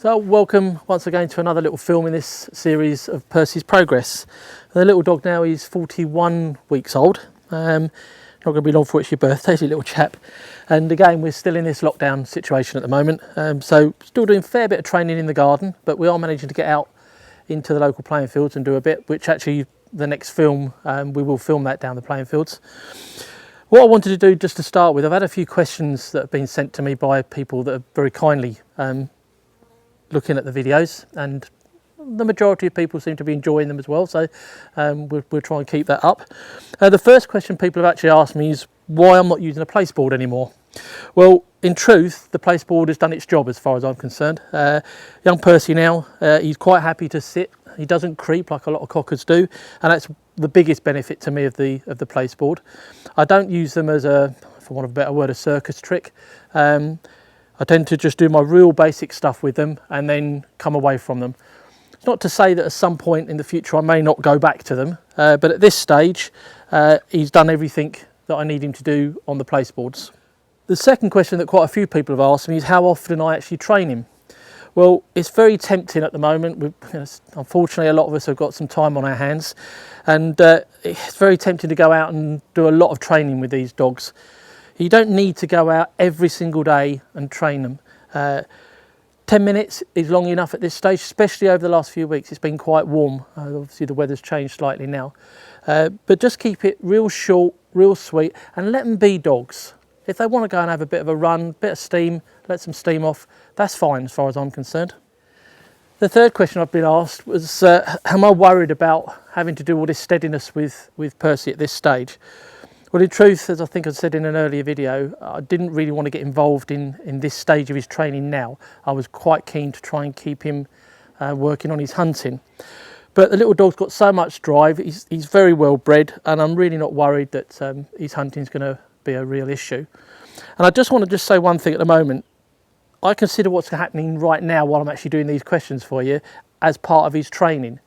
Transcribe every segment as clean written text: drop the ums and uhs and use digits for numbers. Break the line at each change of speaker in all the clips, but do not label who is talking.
So welcome once again to another little film in this series of Percy's progress. The little dog now is 41 weeks old. Not going to be long for it's your birthday, it's your little chap. And again, we're still in this lockdown situation at the moment. So still doing a fair bit of training in the garden, but we are managing to get out into the local playing fields and do a bit, which actually the next film, we will film that down the playing fields. What I wanted to do just to start with, I've had a few questions that have been sent to me by people that are very kindly looking at the videos, and the majority of people seem to be enjoying them as well, so we'll try and keep that up. The first question people have actually asked me is why I'm not using a placeboard anymore. Well, in truth, the placeboard has done its job as far as I'm concerned. Young Percy now, he's quite happy to sit. He doesn't creep like a lot of cockers do, and that's the biggest benefit to me of the placeboard. I don't use them as a, for want of a better word, a circus trick. I tend to just do my real basic stuff with them and then come away from them. It's not to say that at some point in the future I may not go back to them, but at this stage he's done everything that I need him to do on the placeboards. The second question that quite a few people have asked me is how often I actually train him. Well, it's very tempting at the moment. Unfortunately, a lot of us have got some time on our hands, and it's very tempting to go out and do a lot of training with these dogs. You don't need to go out every single day and train them. 10 minutes is long enough at this stage, especially over the last few weeks. It's been quite warm. Obviously the weather's changed slightly now. But just keep it real short, real sweet, and let them be dogs. If they want to go and have a bit of a run, bit of steam, let some steam off, that's fine as far as I'm concerned. The third question I've been asked was, am I worried about having to do all this steadiness with Percy at this stage? Well, in truth, as I think I said in an earlier video, I didn't really want to get involved in this stage of his training now. I was quite keen to try and keep him working on his hunting. But the little dog's got so much drive, he's very well bred, and I'm really not worried that his hunting's going to be a real issue. And I just want to say one thing at the moment. I consider what's happening right now while I'm actually doing these questions for you as part of his training.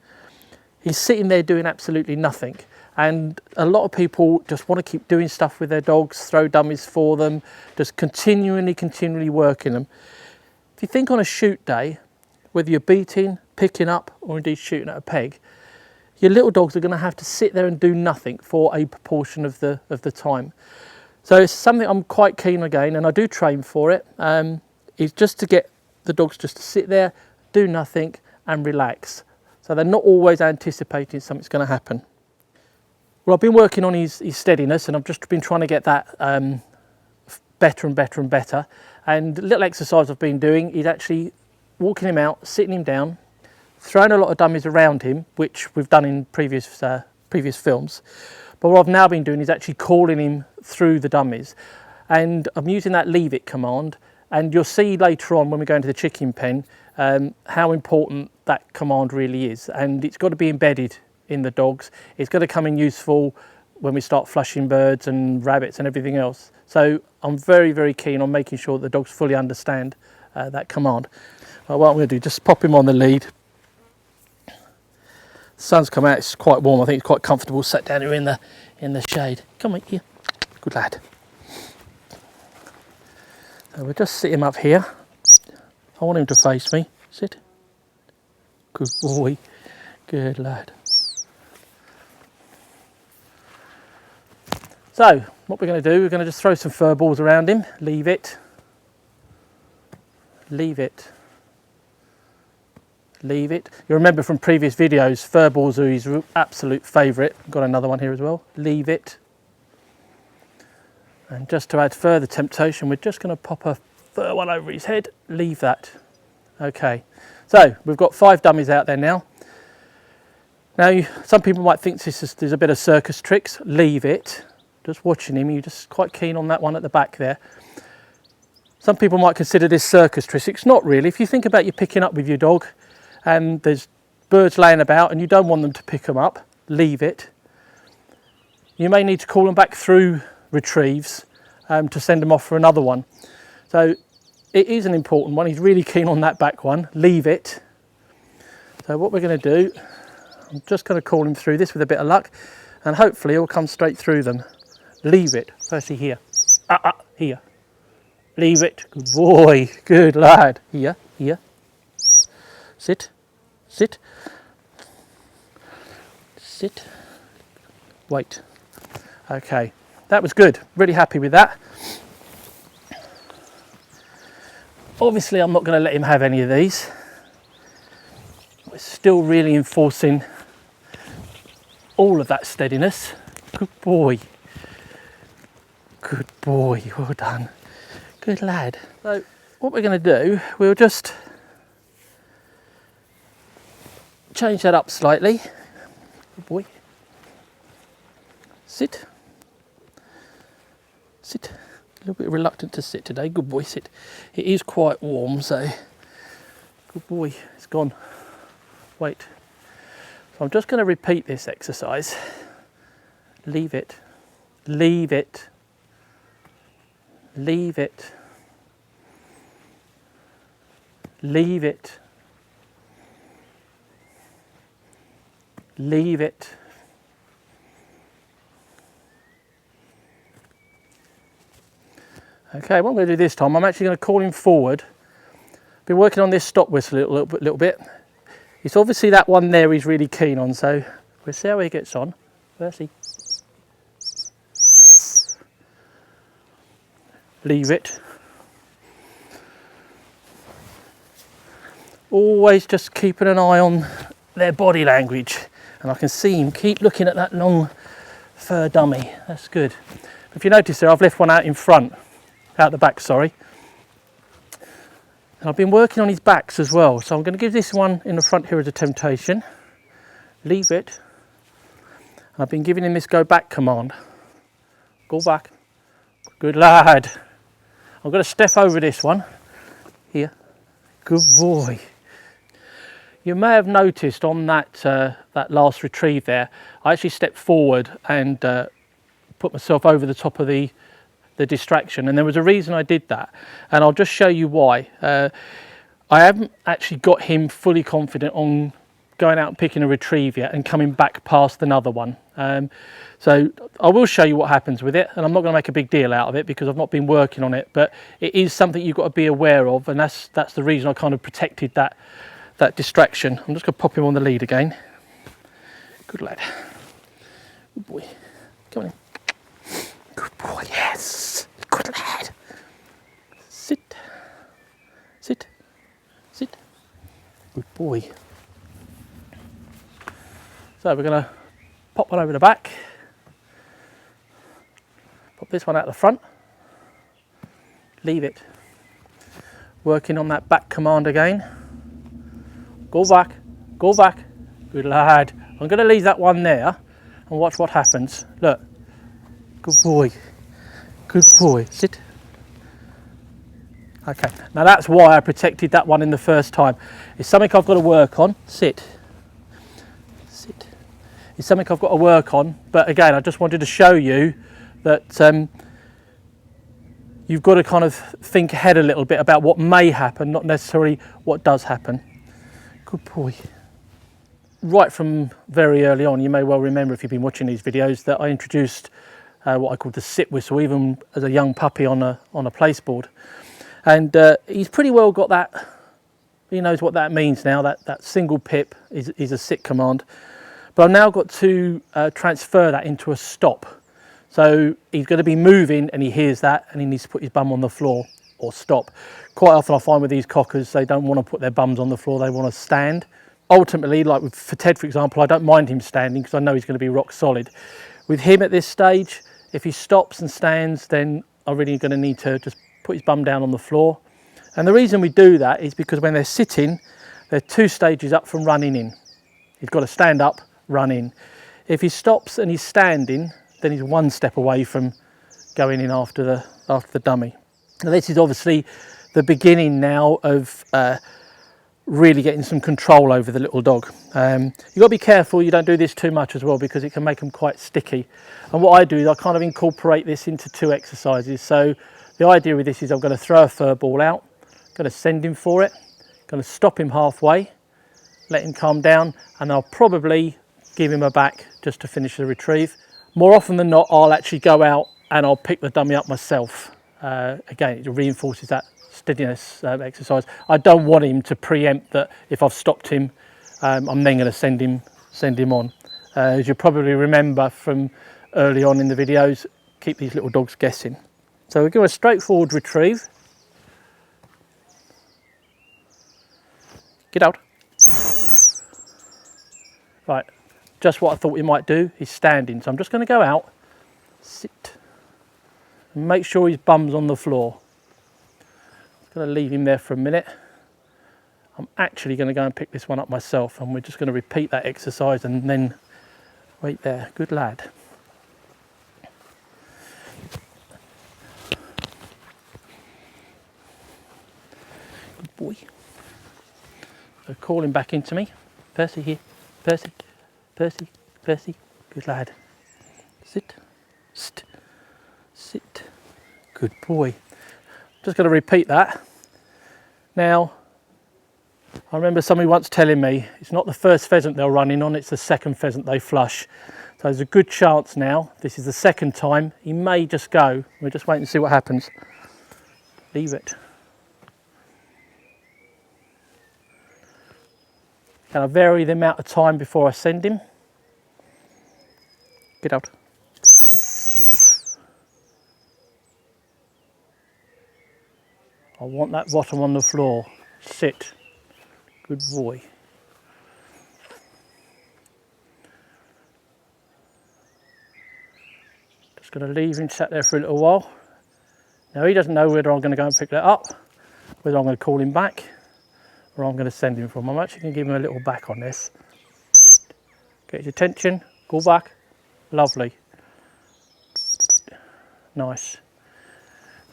He's sitting there doing absolutely nothing. And a lot of people just want to keep doing stuff with their dogs, throw dummies for them, just continually working them. If you think on a shoot day, whether you're beating, picking up, or indeed shooting at a peg, your little dogs are going to have to sit there and do nothing for a proportion of the time. So it's something I'm quite keen again, and I do train for it. Is just to get the dogs just to sit there, do nothing, and relax. So they're not always anticipating something's going to happen. Well, I've been working on his steadiness, and I've just been trying to get that better and better and better. And the little exercise I've been doing is actually walking him out, sitting him down, throwing a lot of dummies around him, which we've done in previous films. But what I've now been doing is actually calling him through the dummies. And I'm using that leave it command. And you'll see later on when we go into the chicken pen how important that command really is. And it's got to be embedded in the dogs. It's going to come in useful when we start flushing birds and rabbits and everything else. So I'm very keen on making sure that the dogs fully understand that command. What I'm going to do, just pop him on the lead. The sun's come out, it's quite warm. I think it's quite comfortable sat down here in the shade. Come on here, good lad. So we'll just sit him up here. I want him to face me. Sit. Good boy, good lad. So, what we're going to do, we're going to just throw some fur balls around him, leave it, leave it, leave it. You remember from previous videos, fur balls are his absolute favourite. Got another one here as well, leave it. And just to add further temptation, we're just going to pop a fur one over his head, leave that. Okay, so we've got 5 dummies out there now. Now, some people might think there's a bit of circus tricks, leave it. Just watching him, you're just quite keen on that one at the back there. Some people might consider this circus trick. It's not really. If you think about you picking up with your dog and there's birds laying about and you don't want them to pick them up, leave it. You may need to call them back through retrieves to send them off for another one. So it is an important one. He's really keen on that back one, leave it. So what we're going to do, I'm just going to call him through this with a bit of luck, and hopefully he'll come straight through them. Leave it. Percy, here. Here. Leave it. Good boy. Good lad. Here. sit, sit, sit, wait. Okay, that was good, really happy with that. Obviously I'm not going to let him have any of these. We're still really enforcing all of that steadiness. Good boy. Good boy, well done. Good lad. So what we're going to do, we'll just change that up slightly. Good boy. Sit. Sit. A little bit reluctant to sit today. Good boy, sit. It is quite warm, so good boy, it's gone. Wait. So I'm just going to repeat this exercise. Leave it. Leave it. Leave it. Leave it. Leave it. Okay, what I'm going to do this time, I'm actually going to call him forward. Been working on this stop whistle a little bit. It's obviously that one there he's really keen on, so we'll see how he gets on. Percy. Leave it. Always just keeping an eye on their body language, and I can see him keep looking at that long fur dummy. That's good. If you notice there, I've left one out in front. Out the back, sorry. And I've been working on his backs as well, so I'm going to give this one in the front here as a temptation. Leave it. I've been giving him this go back command. Go back. Good lad. I'm going to step over this one. Here. Good boy. You may have noticed on that that last retrieve there, I actually stepped forward and put myself over the top of the distraction, and there was a reason I did that, and I'll just show you why. I haven't actually got him fully confident on going out and picking a retrieve yet and coming back past another one. So I will show you what happens with it, and I'm not going to make a big deal out of it because I've not been working on it, but it is something you've got to be aware of, and that's the reason I kind of protected that distraction. I'm just going to pop him on the lead again. Good lad. Good boy. Come on in. Good boy, yes. Good lad. Sit. Sit. Sit. Good boy. So we're going to pop one over the back. Pop this one out the front. Leave it. Working on that back command again. Go back. Go back. Good lad. I'm going to leave that one there and watch what happens. Look. Good boy. Good boy. Sit. Okay. Now that's why I protected that one in the first time. It's something I've got to work on. Sit. Sit. It's something I've got to work on. But again, I just wanted to show you that you've got to kind of think ahead a little bit about what may happen, not necessarily what does happen. Good boy. Right from very early on, you may well remember if you've been watching these videos that I introduced what I call the sit whistle, even as a young puppy on a place board, and he's pretty well got that. He knows what that means now. That single pip is a sit command, but I've now got to transfer that into a stop. So he's going to be moving, and he hears that, and he needs to put his bum on the floor or stop. Quite often I find with these cockers, they don't want to put their bums on the floor; they want to stand. Ultimately, like for Ted, for example, I don't mind him standing because I know he's going to be rock solid. With him at this stage, if he stops and stands, then I'm really going to need to just put his bum down on the floor. And the reason we do that is because when they're sitting, they're 2 stages up from running in. He's got to stand up, run in. If he stops and he's standing, then he's 1 step away from going in after the dummy. Now this is obviously the beginning now of really getting some control over the little dog. You've got to be careful you don't do this too much as well, because it can make them quite sticky. And what I do is I kind of incorporate this into 2 exercises. So the idea with this is I'm going to throw a fur ball out, going to send him for it, going to stop him halfway, let him calm down, and I'll probably give him a back just to finish the retrieve. More often than not, I'll actually go out and I'll pick the dummy up myself. Again, it reinforces that steadiness exercise. I don't want him to preempt that if I've stopped him, I'm then going to send him on. As you probably remember from early on in the videos, keep these little dogs guessing. So we're going to a straightforward retrieve. Get out. Right, just what I thought we might do. He's standing, so I'm just going to go out, sit, and make sure his bum's on the floor. I'm going to leave him there for a minute. I'm actually going to go and pick this one up myself, and we're just going to repeat that exercise and then wait there. Good lad. Good boy. So call him back into me. Percy here. Percy. Percy. Percy. Good lad. Sit. Sit. Sit. Good boy. Just going to repeat that. Now, I remember somebody once telling me it's not the first pheasant they'll run in on, it's the second pheasant they flush. So there's a good chance now, this is the second time, he may just go. We'll just wait and see what happens. Leave it. Can I vary the amount of time before I send him? Get out. I want that bottom on the floor. Sit. Good boy. Just going to leave him sat there for a little while. Now he doesn't know whether I'm going to go and pick that up, whether I'm going to call him back, or I'm going to send him from. I'm actually going to give him a little back on this. Get his attention. Go back. Lovely. Nice.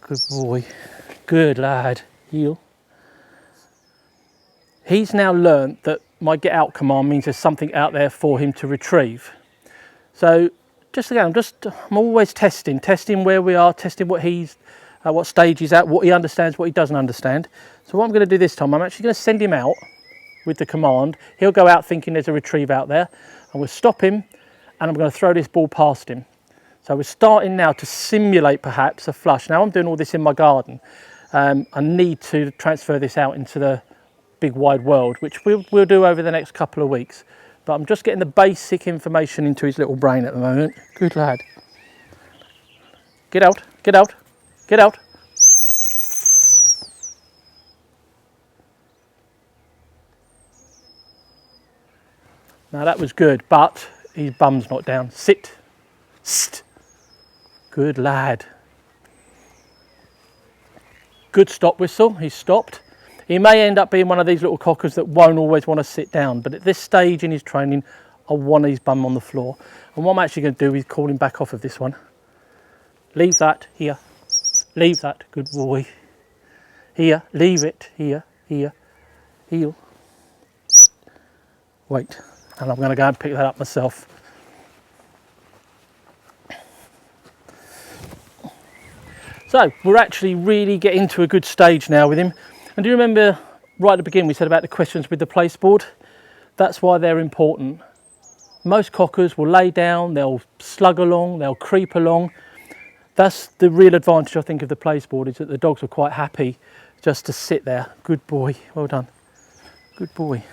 Good boy. Good lad. Heel. He's now learnt that my get out command means there's something out there for him to retrieve. So just again, I'm always testing where we are, testing what he's at, what stage he's at, what he understands, what he doesn't understand. So what I'm going to do this time, I'm actually going to send him out with the command. He'll go out thinking there's a retrieve out there. I'm going to stop him and I'm going to throw this ball past him. So we're starting now to simulate perhaps a flush. Now I'm doing all this in my garden. I need to transfer this out into the big wide world, which we'll do over the next couple of weeks. But I'm just getting the basic information into his little brain at the moment. Good lad. Get out, get out, get out. Now that was good, but his bum's not down. Sit. St. Good lad. Good stop whistle, he's stopped. He may end up being one of these little cockers that won't always want to sit down, but at this stage in his training, I want his bum on the floor. And what I'm actually going to do is call him back off of this one. Leave that, here. Leave that, good boy. Here, leave it, here, here. Heel. Wait, and I'm going to go and pick that up myself. So we're actually really getting to a good stage now with him. And do you remember right at the beginning we said about the questions with the placeboard? That's why they're important. Most cockers will lay down, they'll slug along, they'll creep along. That's the real advantage I think of the placeboard, is that the dogs are quite happy just to sit there. Good boy, well done. Good boy.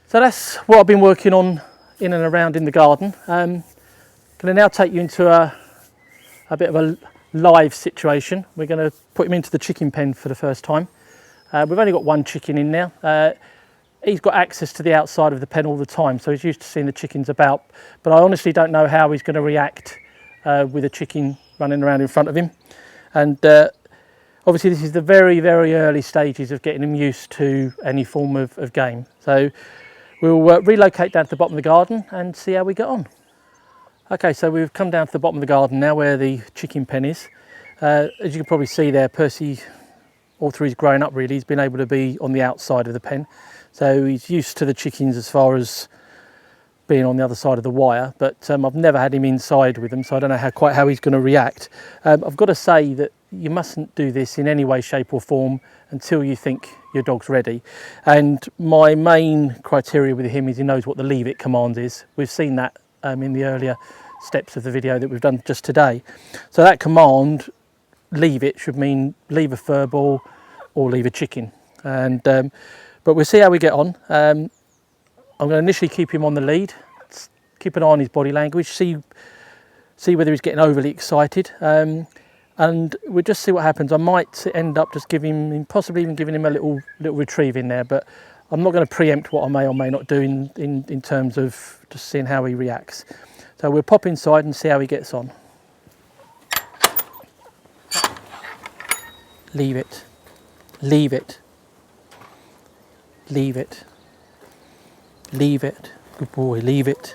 So that's what I've been working on in and around in the garden. I'm going to now take you into a bit of a live situation. We're going to put him into the chicken pen for the first time. We've only got one chicken in now. He's got access to the outside of the pen all the time, so he's used to seeing the chickens about, but I honestly don't know how he's going to react with a chicken running around in front of him. And obviously this is the very, very early stages of getting him used to any form of game. So we'll relocate down to the bottom of the garden and see how we get on. Okay, so we've come down to the bottom of the garden now where the chicken pen is. As you can probably see there, Percy, all through his growing up really, he's been able to be on the outside of the pen. So he's used to the chickens as far as being on the other side of the wire, but I've never had him inside with them, so I don't know quite how he's going to react. I've got to say that you mustn't do this in any way, shape or form until you think your dog's ready. And my main criteria with him is he knows what the leave it command is. We've seen that in the earlier steps of the video that we've done just today. So that command, leave it, should mean leave a fur ball, or leave a chicken. And but we'll see how we get on. I'm going to initially keep him on the lead, keep an eye on his body language, see whether he's getting overly excited, and we'll just see what happens. I might end up just possibly even giving him a little retrieve in there, but I'm not going to preempt what I may or may not do in terms of just seeing how he reacts. So we'll pop inside and see how he gets on. Leave it, leave it, leave it, leave it, good boy, leave it.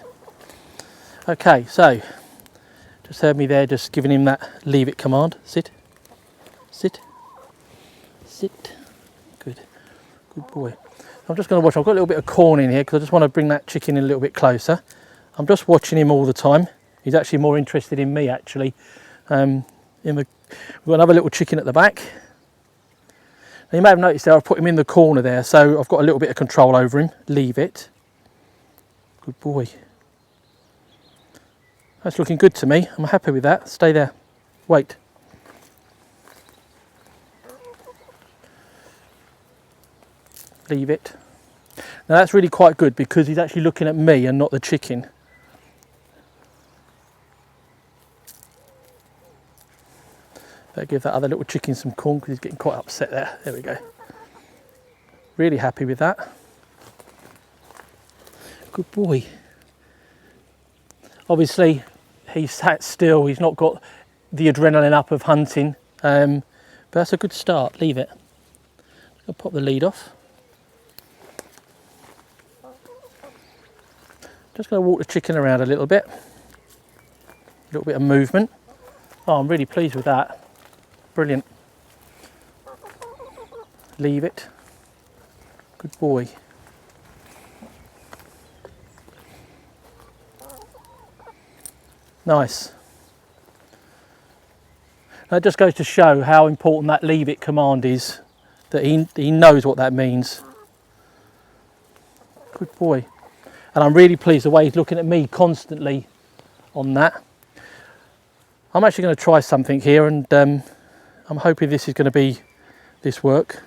Okay, so just heard me there just giving him that leave it command. Sit, sit, sit, good boy. I'm just going to watch. I've got a little bit of corn in here because I just want to bring that chicken in a little bit closer. I'm just watching him all the time. He's actually more interested in me actually. We've got another little chicken at the back. Now you may have noticed there I've put him in the corner there, so I've got a little bit of control over him. Leave it. Good boy. That's looking good to me. I'm happy with that. Stay there. Wait. Leave it. Now that's really quite good because he's actually looking at me and not the chicken. Better give that other little chicken some corn because he's getting quite upset there. There we go. Really happy with that. Good boy. Obviously he's sat still, he's not got the adrenaline up of hunting, but that's a good start. Leave it. I'll pop the lead off. Just going to walk the chicken around a little bit of movement. Oh, I'm really pleased with that. Brilliant. Leave it. Good boy. Nice. That just goes to show how important that leave it command is, that he knows what that means. Good boy. And I'm really pleased the way he's looking at me constantly on that. I'm actually going to try something here, and I'm hoping this is going to be this work.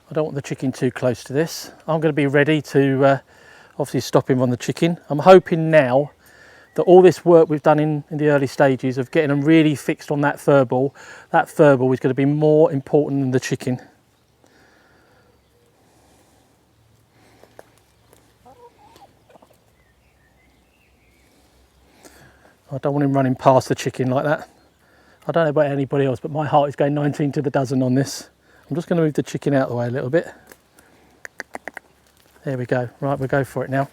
I don't want the chicken too close to this. I'm going to be ready to obviously stop him on the chicken. I'm hoping now that all this work we've done in the early stages of getting them really fixed on that fur ball is going to be more important than the chicken. I don't want him running past the chicken like that. I don't know about anybody else, but my heart is going 19 to the dozen on this. I'm just going to move the chicken out of the way a little bit. There we go. Right, we'll go for it now.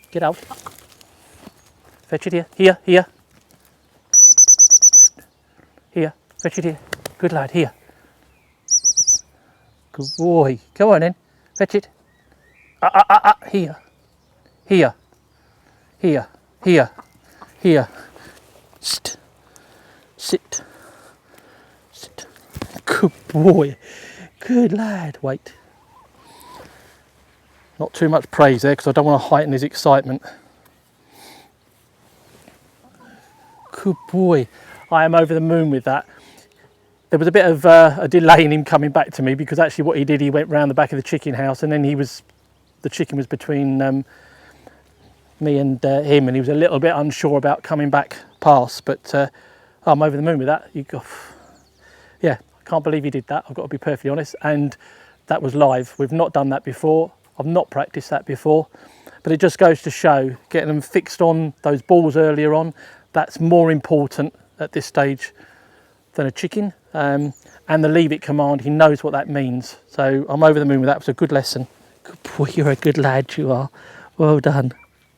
Get out. Fetch it here. Here, here. Here, fetch it here. Good lad, here. Good boy. Come on then. Fetch it. Here. Here. Here. Here. Here. Sit. Sit. Sit. Good boy. Good lad. Wait. Not too much praise there because I don't want to heighten his excitement. Good boy. I am over the moon with that. There was a bit of a delay in him coming back to me because actually what he did, he went round the back of the chicken house and then the chicken was between me and him, and he was a little bit unsure about coming back past, but I'm over the moon with that. Yeah, I can't believe he did that. I've got to be perfectly honest, and that was live. We've not done that before. I've not practiced that before, but it just goes to show getting them fixed on those balls earlier on, that's more important at this stage than a chicken. And the leave it command, he knows what that means. So I'm over the moon with that. It was a good lesson. Good boy, you're a good lad, you are. Well done.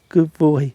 Good boy.